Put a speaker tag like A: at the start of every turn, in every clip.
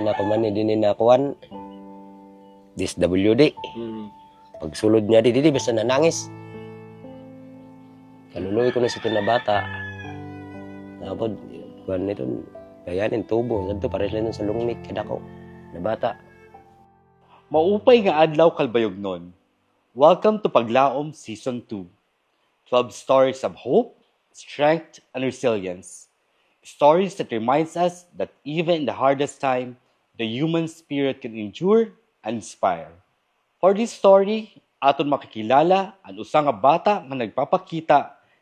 A: na ako man din na kuan DSWD. Pagsulod niya di basta nanangis. Kaluloy ko na sa ito na bata. Tapos kuan nito kayanin tubo. Santo pares lang sa lungnik kadako na bata.
B: Maupay nga adlaw kalbayognon. Welcome to Paglaom Season 2. 12 stories of hope, strength, and resilience. Stories that reminds us that even in the hardest time, the human spirit can endure and inspire. For this story, aton makikilala ang usa nga bata nga nagpapakita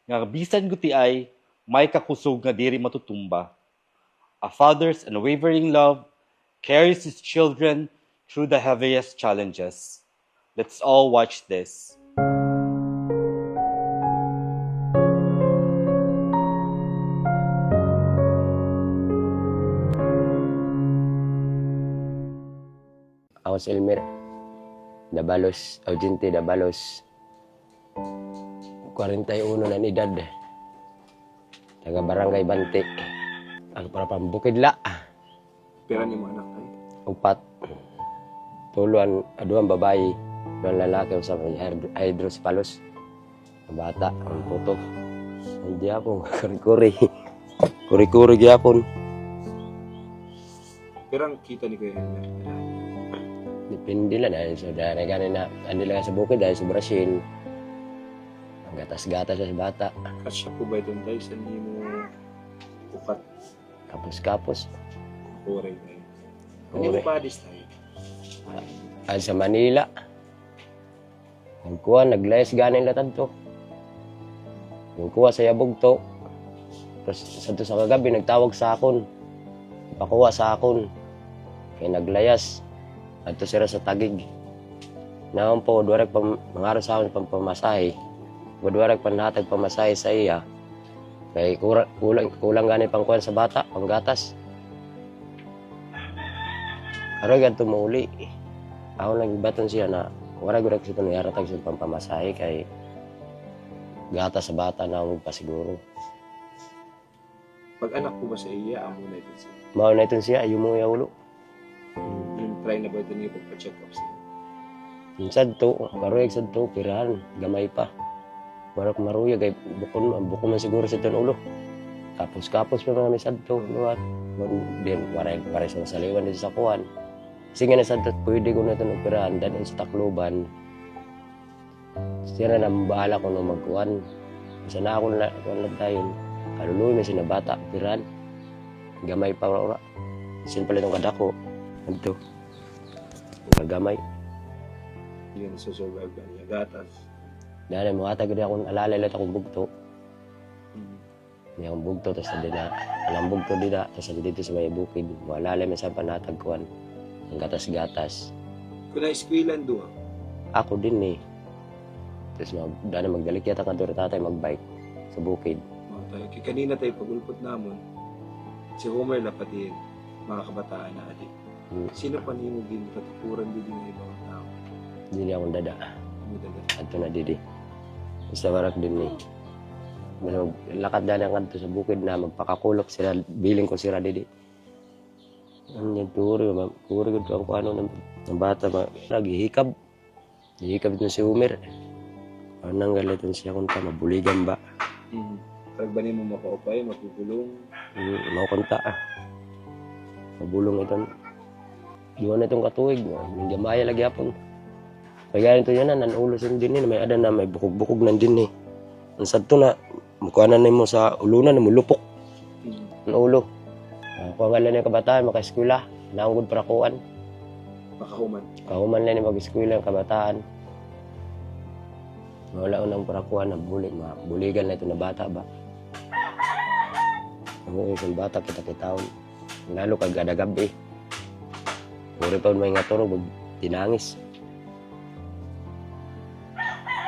B: nga bisan guti ay may kakusog nga diri matutumba. A father's unwavering love carries his children through the heaviest challenges. Let's all watch this.
A: Ako si Elmer Dabalos, Augente Dabalos. 41 na edad. Taga Barangay Bante. Ako para pambukidla.
C: Pera ni mo anak ay.
A: 4. Tuluan, aduang babae, duang lalaki sa hydrocephalus. Ang bata, ang puto. Hindi ako, kuri-kuri. Kuri-kuri gyapon.
C: Pero ang kita ni Kuya Helmer.
A: Depende lang dahil sa dahil ganin na andi lang sa bukid dahil sa Brazil. Ang gatas-gatas sa bata.
C: Kasya po ba itong tayo sa hindi mo ukat
A: Kapos-kapos.
C: kuray na yun? Hindi mo
A: Kuray.
C: pa adis tayo.
A: Ay sa Manila. Ang kuha, naglayas ganin latad to. Yung kuha sa yabog to. Tapos sa kagabi, nagtawag sa akon. Pakuha sa akon. Kaya naglayas. At to sira sa tagig. Naon po, duwarag mangaro sa akin pampamasahe. Duwarag panhatag pamasahe sa iya. Kaya kulang ganin pang kuha sa bata, panggatas. Karoy ganito mauli. Ako nagbaton siya na wala ko rin siya yaratag sa pampamasahe kay gata sa bata na akong pasiguro.
C: Pag anak ko ba sa iya, amo na ito siya.
A: Mao na ito siya, ayaw mo ulo.
C: Yung try na ba ito niya pagpa-check up siya?
A: Yung sadto, karoy sadto, pirahan, gamay pa. Marok maruya, kay bukon man siguro sa itong ulo. Kapos-kapos pa mga may sadto. Luwat. Then, waray sa saliwan dito sa kuwan. Kasi nga na sadto, pwede ko na ito nagpirahan. Dahil sa Tacloban. Siya na bahala ko nung magkuhan. Isa na ako na tayo. Kaluluwi may sinabata, pirahan. Gamay pa ora. Sin pala itong kadako. Ito. Kagamay.
C: Hindi na susurvive ka niya. Gatas.
A: Dahil mga atag rin akong alalay lang akong bugto. May akong bugto, tapos na din na. Alang bugto din na, tapos dito sa may bukid. Mga alalay may saan panatagkuhan. Ang gatas-gatas.
C: Kung na-esquilan doon,
A: Ako din eh. Tapos dahil magdalik yata ka doon tatay magbike sa bukid.
C: kanina tayo pag-ulpot namon, si Homer Lapatin, mga kabataan na adik. Sino pa niyo din katukuran din ng ibang tao?
A: Hindi niya akong dada.
C: Ano dala?
A: Ato na didi. Basta warak din eh. Lakad na lang kanto sa bukid na magpakakulok sila. Biling ko sila didi. Ano yung turi ko ang ano ng bata. Naghihikab. Hihikab ito si Homer. Anong galitan siya kung mabuligan ba?
C: Pag ba niyo mo makaupay, matutulong?
A: Mau konta mabulong ito. Diwan na itong katuig. Hindi gamaya lagi apon. Kaya ganito yan na, nanulo sa din eh. May adan na may bukog-bukog nan din eh. Ang sadto na, mukhanan na mo sa ulunan, na mulupok. Ang ulo. Kung nga lang yung kabataan, maka-eskwela. Naanggod para kuan.
C: Makahuman.
A: Kahuman lang yung mag-eskwela yung kabataan. Wala unang para kuan na buligan na ito na bata ba. Ang isang bata kita-kitaon. Lalo kag adagabi. Puri pa may nga turog, tinangis.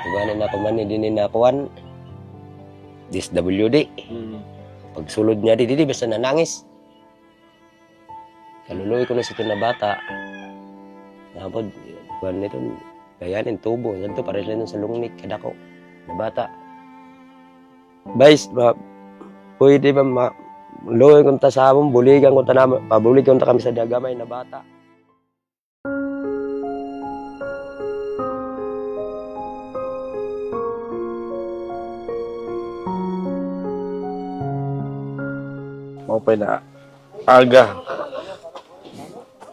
A: Tuganan ako man din na kuan. DSWD. Pagsulod niya di basta nanangis. Kaluloy ko na sa ito na bata. Napod, kuan nito, kayanin tubo. Santo pares lang sa lungnik kadako na bata. Guys, pwede ba Luoy kung ta sa amon, buligan kung ta naman, pabulig kung ta kami sa dagamay na bata.
B: Maupay na aga.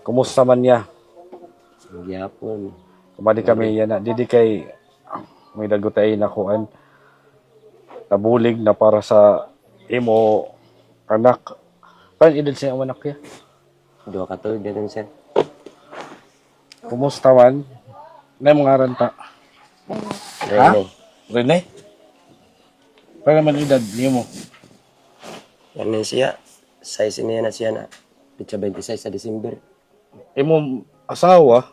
B: Kumusta man niya?
A: Gyapon.
B: Kumadi kami yan na. Didi kay may dagutay na kuan. Nabulig na para sa imo anak. Paano edad siya ang anak niya?
A: Duha ka tuig din sir.
B: Kumusta man? Na yung mga ranta?
A: Rene.
B: Rene? Paano man edad niyo mo?
A: Yan siya. Size niya na siya na. Pitsa 26 sa December.
B: Imo asawa,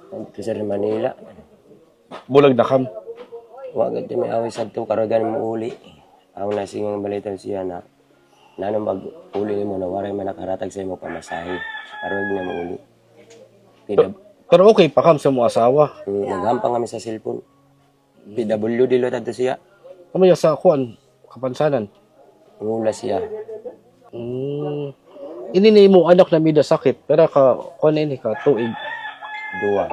A: Ito sa Manila.
B: bulag na kam.
A: Wagad di may away sa ito, karagan mo uli. Ang nasingang balitan siya na nanong mag-uli mo na waray man nakaratag sa imo pamasahe. Karag na mo uli.
B: Pero okay pa kam sa mo asawa.
A: Naghampang kami sa cellphone. PWD lotad to siya.
B: Kamaya sa kuan, kapansanan.
A: Ngula siya.
B: Ini ni mo anak na mida sakit, pero kuan ini ka tuig.
A: Dua.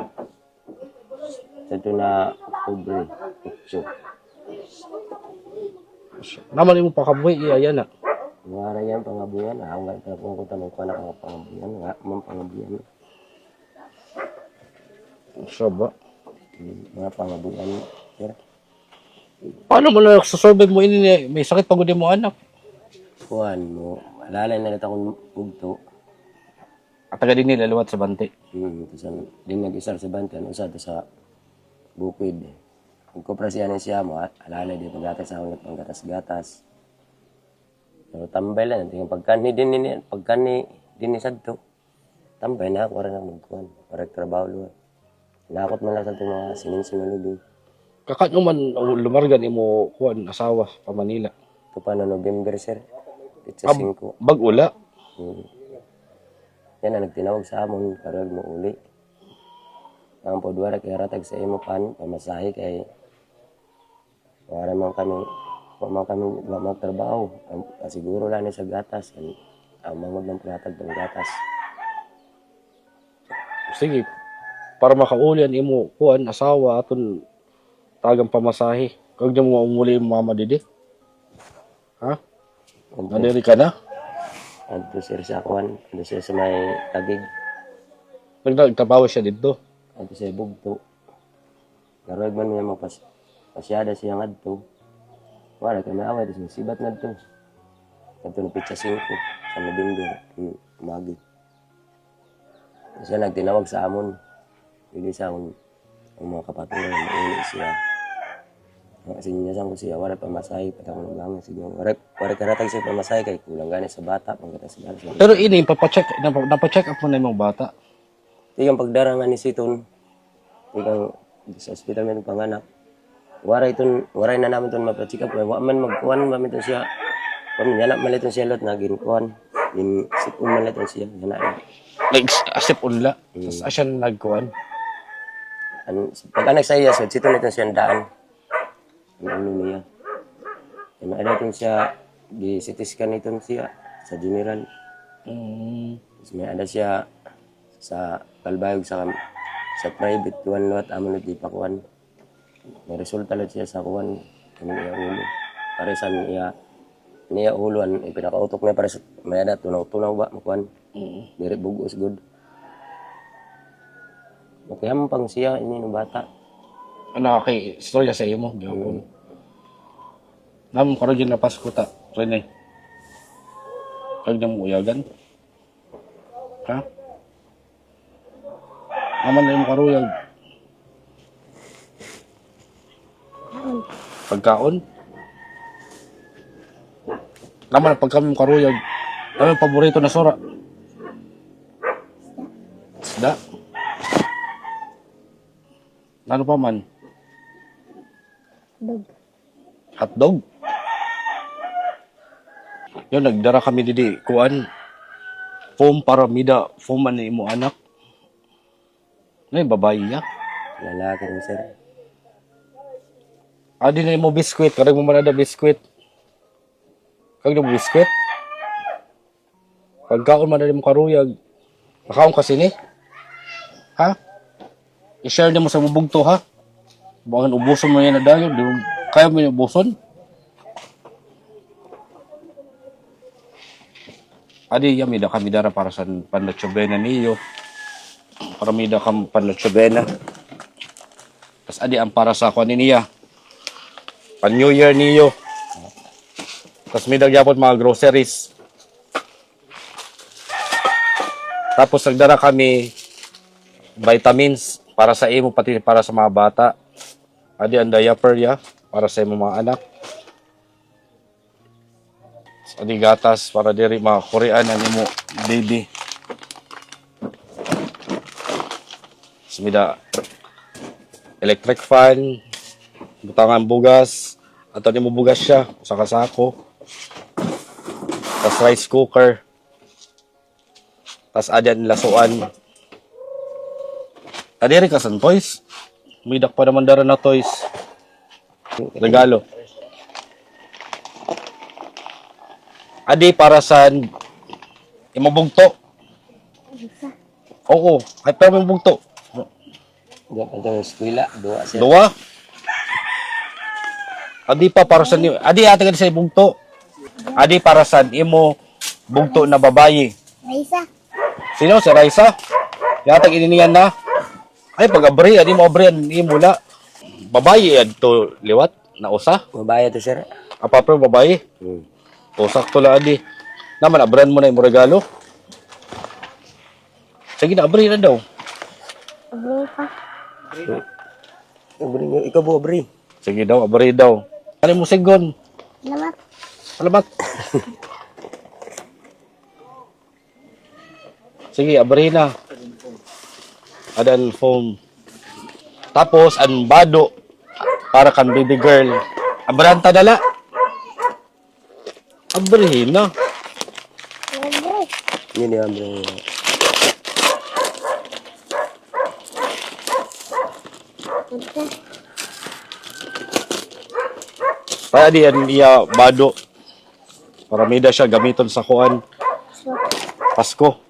A: Ito na Oktubre. 8.
B: Naman imo pakabuhi iya na.
A: Wala yan pangabuyan. Ang nga talapong ko tamang ko na pangabuyan. Nga mong pangabuyan.
B: Saba.
A: Mga pangabuyan. Sir.
B: Paano mo na survive mo ini may sakit pagod mo anak?
A: Kuhan mo. Alalay na natin akong bugto.
B: At taga din nila luwat sa bante.
A: Ito din nag-isar sa bantan. Usa ito sa bukid. Nagkupra siya na siya mo. Alalay di paggatas ako ng panggatas-gatas. Pero tambay lang. Yung pagkani din ni Sadto. Tambay na ako. Wala na magkuhan. Wala trabaho luwa. Nakot man lang sa itong mga sining-sinulubing.
B: Kakat mo man lumargan imo kuan asawa pa Manila.
A: Ito pa na November, sir. Pitsa 5.
B: Bag-ula.
A: Yan na nagtinawag sa amon. Karag mo uli. Ang podwara kay ratag sa imo pamasahe kay wala man kami magtrabaho. Siguro lang ni sa gatas. Ang mangod ng platag ng gatas.
B: Sige. Para makaulian imo kuan asawa aton tagang pamasahe. Kag di mo umuli mo mama didi. Ha? Nadiri ka na?
A: Adto sir sa kuan. Adto sir sa may tagig.
B: Nagtabawa siya dito.
A: Adto sa bugto. Karag man niya pasyada siya ngadto. Wala kami away. Tapos sibat na ito. Ito na pitsa 5 sa November. Umagi. Siya nagtinawag sa amon. Hindi sa amon. Ang mga kapatuloy na uli siya. Sinyasan ko siya. Wala pamasahe. Patakon ng langan. Sige. Wala karatag siya pamasahe. Kaya kulang gani sa bata. Pangkatas-gatas.
B: Pero ini napacheck up mo na yung bata.
A: Tigang pagdarangan ni Siton. Tigang sa hospital may panganak. Waray na namin ito mapacheck up. Waman magkuhan namin ito siya. Yanak man ito siya lot na ginkuhan. Sipon man ito siya. Yanak na.
B: Like asip unla. Tapos asya nagkuhan.
A: Pag anak sa iya, Siton ito siya daan. Ang ulo niya. Yanak na ito siya. Di-CT scan ito siya. Sa general. Tapos may ada siya sa Kalbayog sa private. Kuhan lot. Amon di pa kuhan. May resulta lang siya sa kuhan. Kami iya ulo. Para sa niya uluan. Pinakautok niya para sa may ada. Tunaw ba? Makuhan. Direct bugos good. Okay, pang siya, ini no bata.
B: Ano kay istorya sa imo gyapon. Nam karon din na Pasko ta, Rene. Kag na mo uyagan. Ha? Naman na imo karuyag. Pagkaon? Naman na pagka mo karuyag. Naman paborito na sora. Isda. Ano pa man? Hotdog. Yun, nagdara kami didi. Kuan. Foam para mida. Foam man mo anak. Ano yung babae niya?
A: Lalaki rin, sir.
B: Adi na mo biskwit. Karag mo manada biskwit. Kag na mo biskwit?
D: Pagkaon man na mo karuyag. Nakaon kasi ni. Ha? I-share niyo mo sa mubugto ha. Bukan ubuson mo yan na dayon. Di mo, kaya mo yung ubuson? Adi, yamida kami dara para sa panlatsubena niyo. Para mida kang panlatsubena. Tapos adi ang para sa kuan niya. Pan New Year niyo. Tapos mida gyapon mga groceries. Tapos nagdara kami vitamins para sa imo pati para sa mga bata. Adi ang diaper ya para sa imo mga anak. Adi gatas para diri mga Korean ang imo baby. Smida electric fan, butangan bugas, ato nimo bugas siya sa kasako. Tas rice cooker. Tas adyan lasuan. Adiri ka san toys. Midak pa naman dara na toys. Regalo. Adi para sa imubugto. Oo, ay pero imubugto.
A: Diyan pa sa eskwela, duwa sir.
D: Dua. Adi pa para sa adi ate ka sa bugto. Adi para sa imo bugto na babayi.
E: Raisa.
D: Sino si Raisa? Yatag ininiyan na. Ay pag-abri, adi mo abri ang imula. Babayi adto liwat na usa.
A: Mabaya to sir.
D: Apa pero babayi? O sakto la adi. Naman abran mo na imo regalo. Sige na abri na daw.
E: Abri pa.
A: Ikaw po, Bri.
D: Sige daw, abri daw. Ano mo sigon?
E: Salamat.
D: Salamat. Sige, abri na. Adan foam. Tapos, ang bado para kan baby girl. Abranta dala. Abri na.
E: Abri.
A: Yun yung Bri.
E: Ito.
D: Kaya di yan iya bado. Para mida siya gamiton sa kuan. Pasko.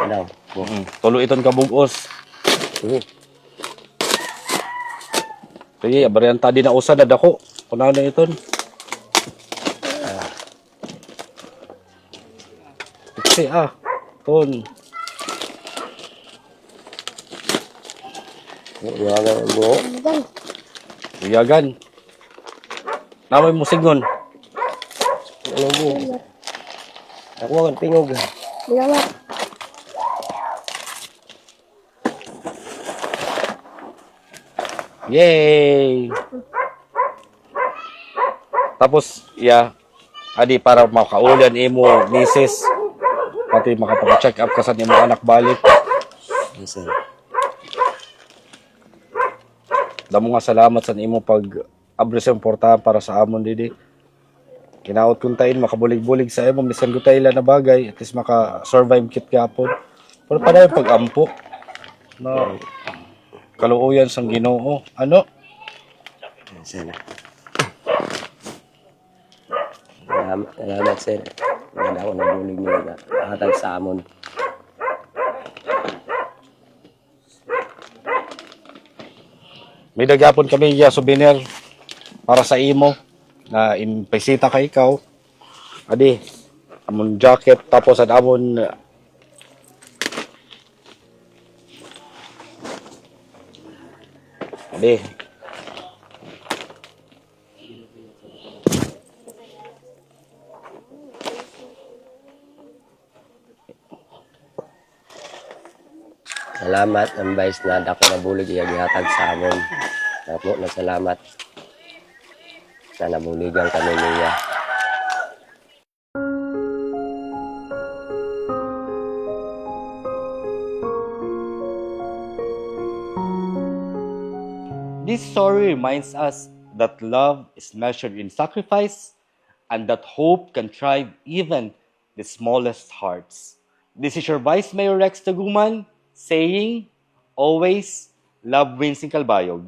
A: Ano?
D: Tulo iton kabugos. Sige, abranta di na usa na dako. Kunaon na iton. Iksi ton.
A: Iwagan ang buho.
E: Gan.
D: Uyagan. Namay mo sigon.
A: Ano buho? Ako ang tingog.
E: Salamat.
D: Yay! Tapos, adi para makaulan imo misis. Pati makapag-check up ka sa imo anak balik.
A: Yes, sir.
D: Damo nga salamat sa imo pag abri sa importahan para sa amon didi. Kinaot kung tayo makabulig-bulig sa imo bisan ko tayo na bagay at least maka-survive kit kapon. Pero pa na pag-ampo na kaluoyan sang Ginoo. Ano?
A: Yes, sir. Salamat, sir. Wala ako nabulig niyo na hatag sa amon.
D: May dagyapon kami souvenir para sa imo na impesita ka ikaw. Adi, amon jacket tapos at amon adi.
A: Salamat ang vice na dako na bulig iya gihatag sa amon. Napo na salamat. Sa nabuligan kami niya.
B: This story reminds us that love is measured in sacrifice and that hope can thrive even the smallest hearts. This is your Vice Mayor Rex Taguman saying, always love wins in Calbayog.